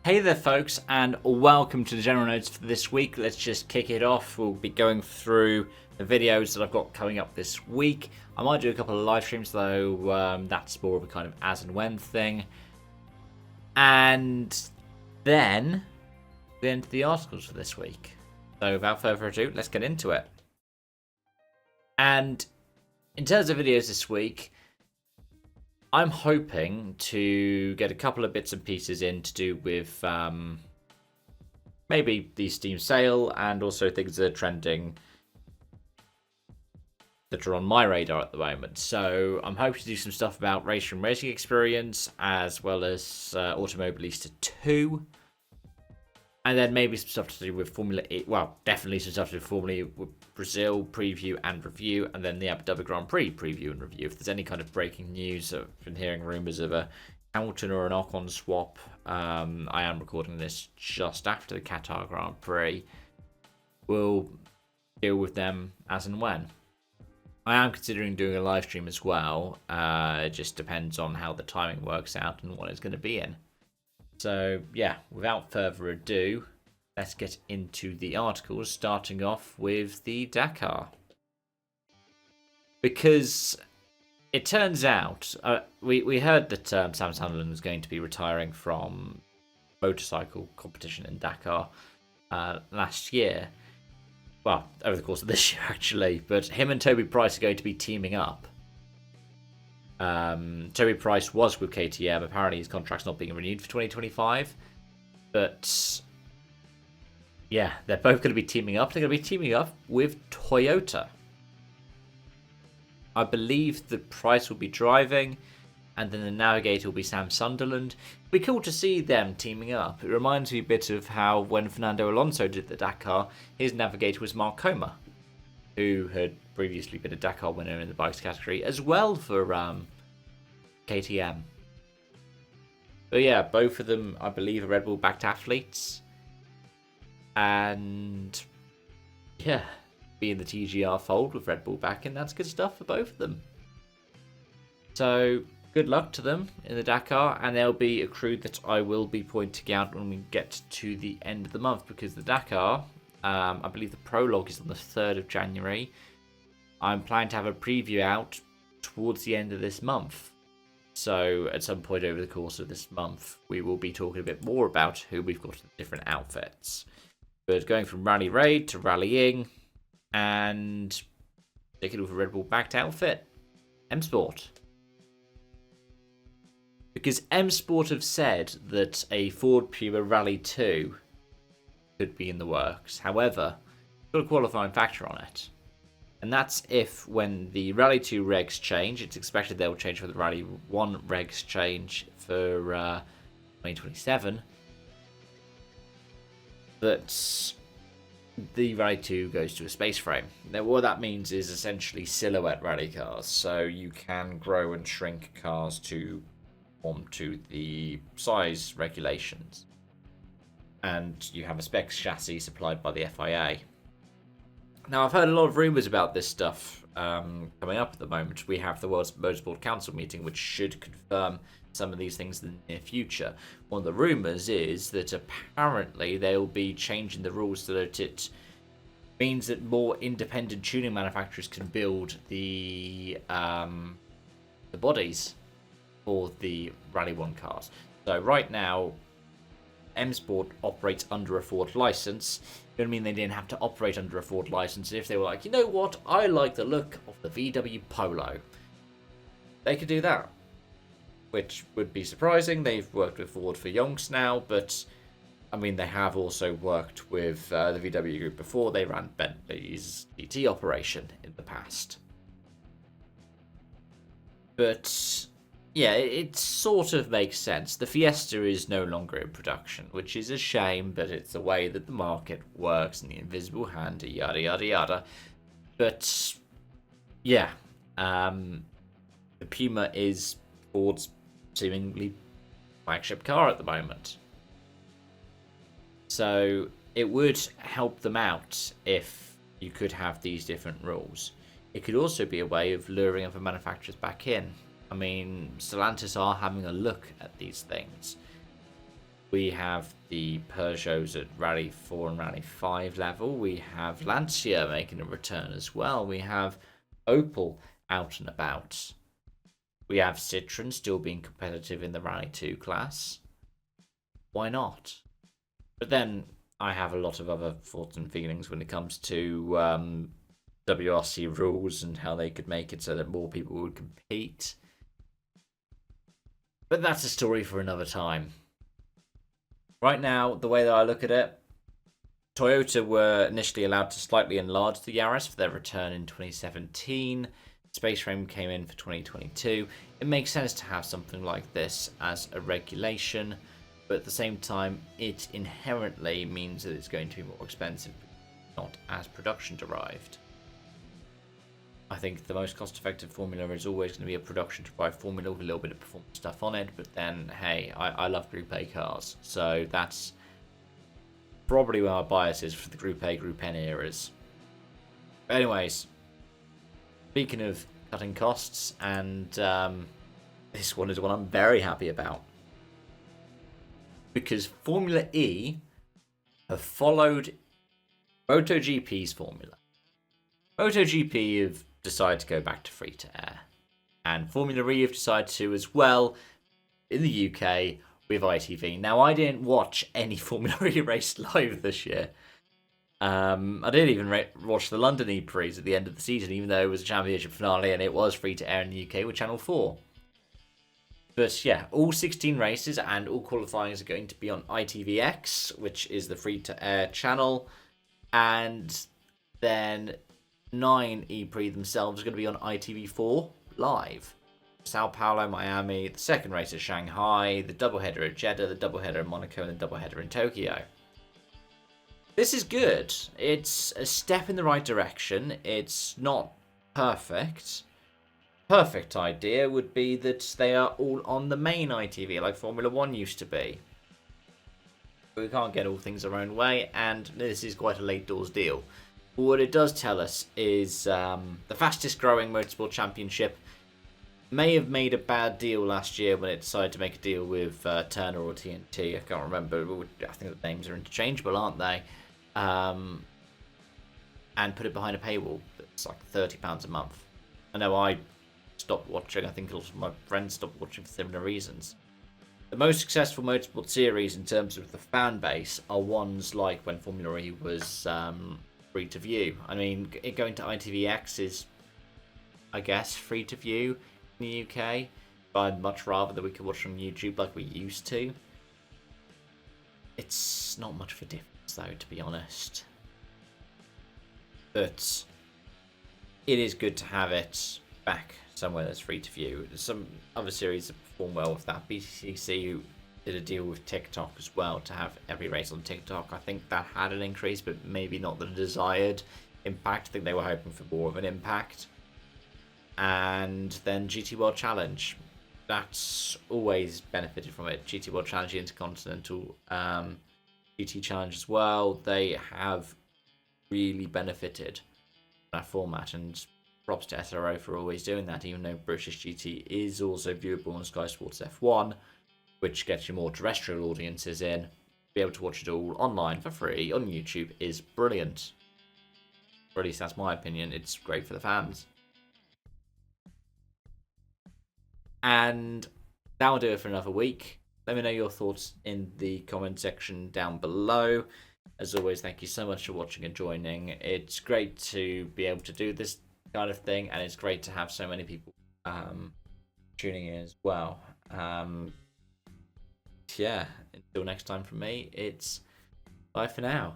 Hey there folks, and welcome to the general notes for this week. Let's just kick it off. We'll be going through the videos that I've got coming up this week. I might do a couple of live streams though, that's more of a kind of as and when thing. And then we're into the articles for this week. So without further ado, let's get into it. And in terms of videos this week, I'm hoping to get a couple of bits and pieces in to do with maybe the Steam sale and also things that are trending that are on my radar at the moment. So I'm hoping to do some stuff about racing experience as well as Automobilista 2. And then maybe some stuff to do with Formula E. Well, definitely some stuff to do with Formula E, Brazil preview and review, and then the Abu Dhabi Grand Prix preview and review. If there's any kind of breaking news, I've been hearing rumours of a Hamilton or an Ocon swap. I am recording this just after the Qatar Grand Prix. We'll deal with them as and when. I am considering doing a live stream as well. It just depends on how the timing works out and what it's going to be in. So, yeah, without further ado, let's get into the articles, starting off with the Dakar. Because it turns out, we heard that Sam Sutherland was going to be retiring from motorcycle competition in Dakar last year. Well, over the course of this year, actually. But him and Toby Price are going to be teaming up. Toby Price was with KTM. Apparently his contract's not being renewed for 2025. But yeah, they're both going to be teaming up. They're going to be teaming up with Toyota. I believe the Price will be driving, and then the navigator will be Sam Sunderland. It'd be cool to see them teaming up. It reminds me a bit of how when Fernando Alonso did the Dakar, his navigator was Mark Coma, who had previously been a Dakar winner in the bikes category, as well for KTM. But yeah, both of them, I believe, are Red Bull-backed athletes. And yeah, be in the TGR fold with Red Bull backing, that's good stuff for both of them. So good luck to them in the Dakar, and there'll be a crew that I will be pointing out when we get to the end of the month, because the Dakar, I believe the prologue is on the 3rd of January. I'm planning to have a preview out towards the end of this month. So at some point over the course of this month, we will be talking a bit more about who we've got in different outfits. But going from Rally Raid to rallying and taking with a Red Bull backed outfit, M Sport. Because M Sport have said that a Ford Puma Rally2 could be in the works. However, got a qualifying factor on it. And that's if when the Rally2 regs change, it's expected they'll change for the Rally1 regs change for 2027, that the Rally2 goes to a space frame. Now what that means is essentially silhouette rally cars, so you can grow and shrink cars to conform to the size regulations. And you have a specs chassis supplied by the FIA. Now, I've heard a lot of rumours about this stuff coming up at the moment. We have the World Motorsport Council meeting, which should confirm some of these things in the near future. One of the rumours is that apparently they'll be changing the rules so that it means that more independent tuning manufacturers can build the bodies for the Rally 1 cars. So right now, M Sport operates under a Ford license. It would mean they didn't have to operate under a Ford license if they were like, you know what, I like the look of the VW Polo. They could do that, which would be surprising. They've worked with Ford for yonks now, but I mean, they have also worked with the VW group before. They ran Bentley's GT operation in the past. But yeah, it sort of makes sense. The Fiesta is no longer in production, which is a shame, but it's the way that the market works and the invisible hand, yada, yada, yada. But yeah, the Puma is Ford's seemingly flagship car at the moment. So it would help them out if you could have these different rules. It could also be a way of luring other manufacturers back in. I mean, Stellantis are having a look at these things We have the Peugeots at Rally 4 and Rally 5 level. We have Lancia making a return as well. We have Opel out and about. We have Citroen still being competitive in the Rally 2 class. Why not? But then I have a lot of other thoughts and feelings when it comes to WRC rules and how they could make it so that more people would compete. But that's a story for another time. Right now, the way that I look at it, Toyota were initially allowed to slightly enlarge the Yaris for their return in 2017. Space Frame came in for 2022. It makes sense to have something like this as a regulation, but at the same time, it inherently means that it's going to be more expensive, not as production derived. I think the most cost-effective formula is always going to be a production-derived formula with a little bit of performance stuff on it, but then, hey, I love Group A cars, so that's probably where my bias is for the Group A, Group N eras. But anyways, speaking of cutting costs, and this one is one I'm very happy about, because Formula E have followed MotoGP's formula. MotoGP have decided to go back to free-to-air, and Formula E have decided to as well in the UK with ITV. Now, I didn't watch any Formula E race live this year. I didn't even watch the London E-Prix at the end of the season, even though it was a championship finale and it was free-to-air in the UK with Channel 4. But yeah, all 16 races and all qualifyings are going to be on ITVX, which is the free-to-air channel, and then 9 E-Prix themselves are going to be on ITV4 live. Sao Paulo, Miami, the second race at Shanghai, the doubleheader at Jeddah, the doubleheader in Monaco, and the doubleheader in Tokyo. This is good. It's a step in the right direction. It's not perfect. Perfect idea would be that they are all on the main ITV like Formula 1 used to be. But we can't get all things our own way, and this is quite a late doors deal. What it does tell us is the fastest growing motorsport championship may have made a bad deal last year when it decided to make a deal with Turner or TNT. I can't remember. I think the names are interchangeable, aren't they? And put it behind a paywall. It's like £30 a month. I know I stopped watching. I think a lot of my friends stopped watching for similar reasons. The most successful motorsport series in terms of the fan base are ones like when Formula E was free to view. I mean, going to ITVX is, I guess, free to view in the UK, but I'd much rather that we could watch on YouTube like we used to. It's not much of a difference, though, to be honest. But it is good to have it back somewhere that's free to view. There's some other series that perform well with that. BTCC did a deal with TikTok as well to have every race on TikTok. I think that had an increase, but maybe not the desired impact. I think they were hoping for more of an impact. And then GT World Challenge. That's always benefited from it. GT World Challenge, Intercontinental GT Challenge as well. They have really benefited from that format, and props to SRO for always doing that, even though British GT is also viewable on Sky Sports F1, which gets you more terrestrial audiences in. Be able to watch it all online for free on YouTube is brilliant. Or at least that's my opinion. It's great for the fans. And that'll do it for another week. Let me know your thoughts in the comment section down below. As always, thank you so much for watching and joining. It's great to be able to do this kind of thing, and it's great to have so many people tuning in as well. Yeah, until next time from me, it's bye for now.